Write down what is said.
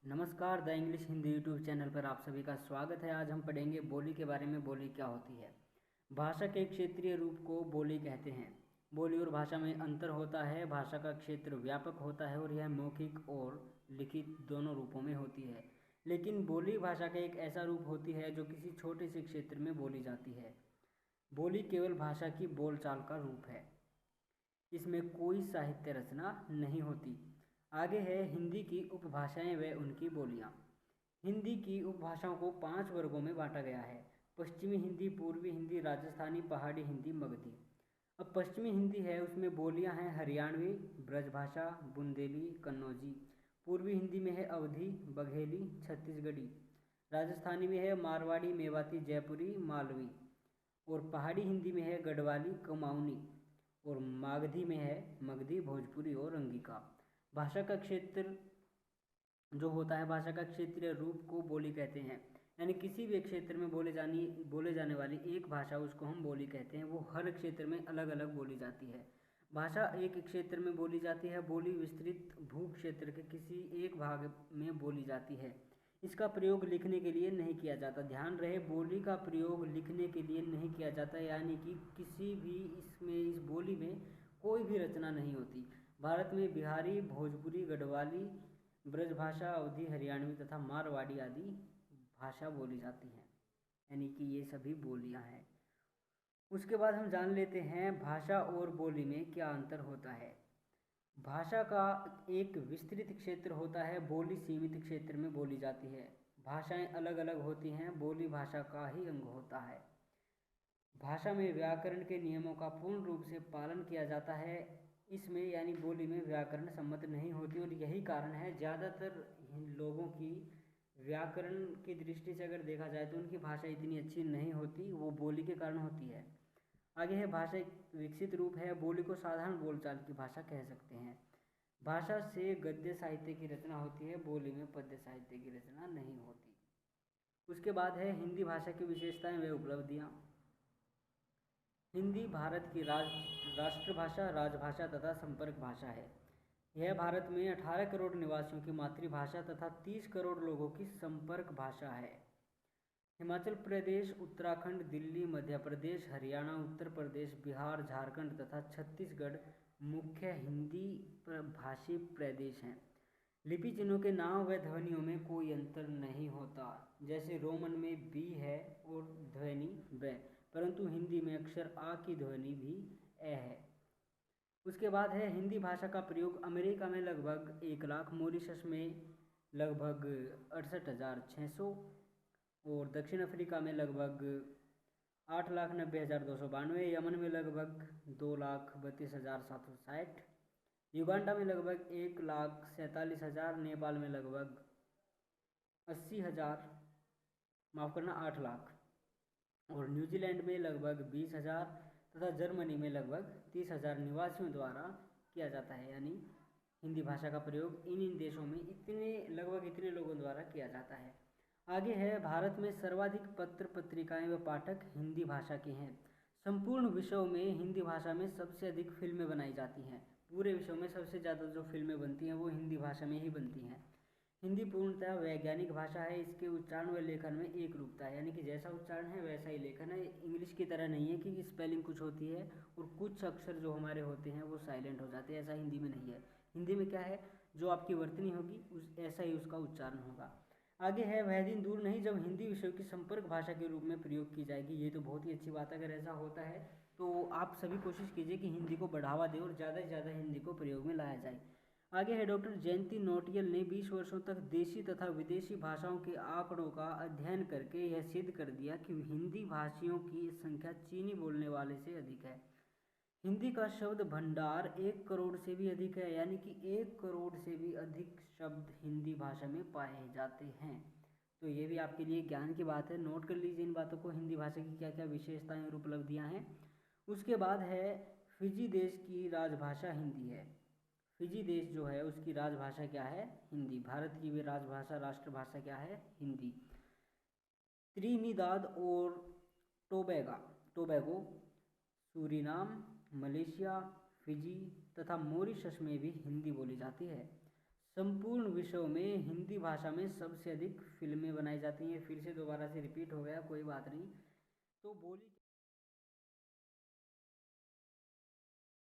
नमस्कार, the English Hindi YouTube channel पर आप सभी का स्वागत है। आज हम पढ़ेंगे बोली के बारे में। बोली क्या होती है। भाषा के क्षेत्रीय रूप को बोली कहते हैं। बोली और भाषा में अंतर होता है। भाषा का क्षेत्र व्यापक होता है और यह मौखिक और लिखित दोनों रूपों में होती है, लेकिन बोली भाषा का एक ऐसा रूप होती है जो किसी छोटे से क्षेत्र में बोली जाती है। बोली केवल भाषा की बोलचाल का रूप है, इसमें कोई साहित्य रचना नहीं होती। आगे है हिंदी की उपभाषाएं व उनकी बोलियां। हिंदी की उपभाषाओं को 5 वर्गों में बांटा गया है। पश्चिमी हिंदी, पूर्वी हिंदी, राजस्थानी, पहाड़ी हिंदी, मगधी। अब पश्चिमी हिंदी है, उसमें बोलियां हैं हरियाणवी, ब्रजभाषा, बुंदेली, कन्नौजी। पूर्वी हिंदी में है अवधी, बघेली, छत्तीसगढ़ी। राजस्थानी में है मारवाड़ी, मेवाती, जयपुरी, मालवी। और पहाड़ी हिंदी में है गढ़वाली, कुमाऊनी। और मागधी में है मगधी, भोजपुरी और अंगिका। भाषा का क्षेत्र जो होता है, भाषा का क्षेत्रीय रूप को बोली कहते हैं। यानी किसी भी क्षेत्र में बोले जाने वाली एक भाषा, उसको हम बोली कहते हैं। वो हर क्षेत्र में अलग अलग बोली जाती है। भाषा एक क्षेत्र में बोली जाती है। बोली विस्तृत भू क्षेत्र के किसी एक भाग में बोली जाती है। इसका प्रयोग लिखने के लिए नहीं किया जाता। ध्यान रहे, बोली का प्रयोग लिखने के लिए नहीं किया जाता, यानी कि किसी भी इस बोली में कोई भी रचना नहीं होती। भारत में बिहारी, भोजपुरी, गढ़वाली, ब्रजभाषा, अवधी, हरियाणवी तथा मारवाड़ी आदि भाषा बोली जाती हैं, यानी कि ये सभी बोलियां हैं। उसके बाद हम जान लेते हैं भाषा और बोली में क्या अंतर होता है। भाषा का एक विस्तृत क्षेत्र होता है, बोली सीमित क्षेत्र में बोली जाती है। भाषाएं अलग अलग होती हैं, बोली भाषा का ही अंग होता है। भाषा में व्याकरण के नियमों का पूर्ण रूप से पालन किया जाता है। इसमें यानी बोली में व्याकरण सम्मत नहीं होती, और यही कारण है ज़्यादातर लोगों की व्याकरण की दृष्टि से अगर देखा जाए तो उनकी भाषा इतनी अच्छी नहीं होती, वो बोली के कारण होती है। आगे है भाषा एक विकसित रूप है। बोली को साधारण बोलचाल की भाषा कह सकते हैं। भाषा से गद्य साहित्य की रचना होती है, बोली में पद्य साहित्य की रचना नहीं होती। उसके बाद है हिंदी भाषा की विशेषताएं व उपलब्धियां। हिंदी भारत की राष्ट्रभाषा, राजभाषा तथा संपर्क भाषा है। यह भारत में 18 करोड़ निवासियों की मातृभाषा तथा 30 करोड़ लोगों की संपर्क भाषा है। हिमाचल प्रदेश, उत्तराखंड, दिल्ली, मध्य प्रदेश, हरियाणा, उत्तर प्रदेश, बिहार, झारखंड तथा छत्तीसगढ़ मुख्य हिंदी भाषी प्रदेश हैं। लिपि चिन्हों के नाम व ध्वनियों में कोई अंतर नहीं होता। जैसे रोमन में बी है और ध्वनि ब, परंतु हिंदी में अक्षर आ की ध्वनि भी ए है। उसके बाद है हिंदी भाषा का प्रयोग अमेरिका में लगभग 1 लाख, मॉरिशस में लगभग 68,600 और दक्षिण अफ्रीका में लगभग 8,90,292, यमन में लगभग 2,32,760, युगांडा में लगभग 1,47,000, नेपाल में लगभग 80,000, माफ़ करना 8 लाख, और न्यूजीलैंड में लगभग 20,000 तथा जर्मनी में लगभग 30,000 निवासियों द्वारा किया जाता है। यानी हिंदी भाषा का प्रयोग इन देशों में लगभग इतने लोगों द्वारा किया जाता है। आगे है भारत में सर्वाधिक पत्र पत्रिकाएं व पाठक हिंदी भाषा के हैं। संपूर्ण विश्व में हिंदी भाषा में सबसे अधिक फिल्में बनाई जाती हैं। पूरे विश्व में सबसे ज़्यादा जो फिल्में बनती हैं वो हिंदी भाषा में ही बनती हैं। हिंदी पूर्णतः वैज्ञानिक भाषा है। इसके उच्चारण व लेखन में एक रूपता है, यानी कि जैसा उच्चारण है वैसा ही लेखन है। इंग्लिश की तरह नहीं है कि स्पेलिंग कुछ होती है और कुछ अक्षर जो हमारे होते हैं वो साइलेंट हो जाते हैं, ऐसा हिंदी में नहीं है। हिंदी में क्या है, जो आपकी वर्तनी होगी ऐसा ही उसका उच्चारण होगा। आगे है वह दिन दूर नहीं जब हिंदी विषय की संपर्क भाषा के रूप में प्रयोग की जाएगी। ये तो बहुत ही अच्छी बात है। अगर ऐसा होता है तो आप सभी कोशिश कीजिए कि हिंदी को बढ़ावा दें और ज़्यादा से ज़्यादा हिंदी को प्रयोग में लाया जाए। आगे है डॉक्टर जयंती नौटियाल ने 20 वर्षों तक देशी तथा विदेशी भाषाओं के आंकड़ों का अध्ययन करके यह सिद्ध कर दिया कि हिंदी भाषियों की संख्या चीनी बोलने वाले से अधिक है। हिंदी का शब्द भंडार 1 करोड़ से भी अधिक है, यानी कि 1 करोड़ से भी अधिक शब्द हिंदी भाषा में पाए जाते हैं। तो ये भी आपके लिए ज्ञान की बात है, नोट कर लीजिए इन बातों को। हिंदी भाषा की क्या क्या विशेषताएं और उपलब्धियां हैं। उसके बाद है फिजी देश की राजभाषा हिंदी है। फिजी देश जो है उसकी राजभाषा क्या है, हिंदी। भारत की भी राजभाषा, राष्ट्रभाषा क्या है, हिंदी। त्रिनिदाद और टोबैगो, सूरीनाम, मलेशिया, फिजी तथा मॉरिशस में भी हिंदी बोली जाती है। संपूर्ण विश्व में हिंदी भाषा में सबसे अधिक फिल्में बनाई जाती हैं। फिर से दोबारा से रिपीट हो गया, कोई बात नहीं। तो बोली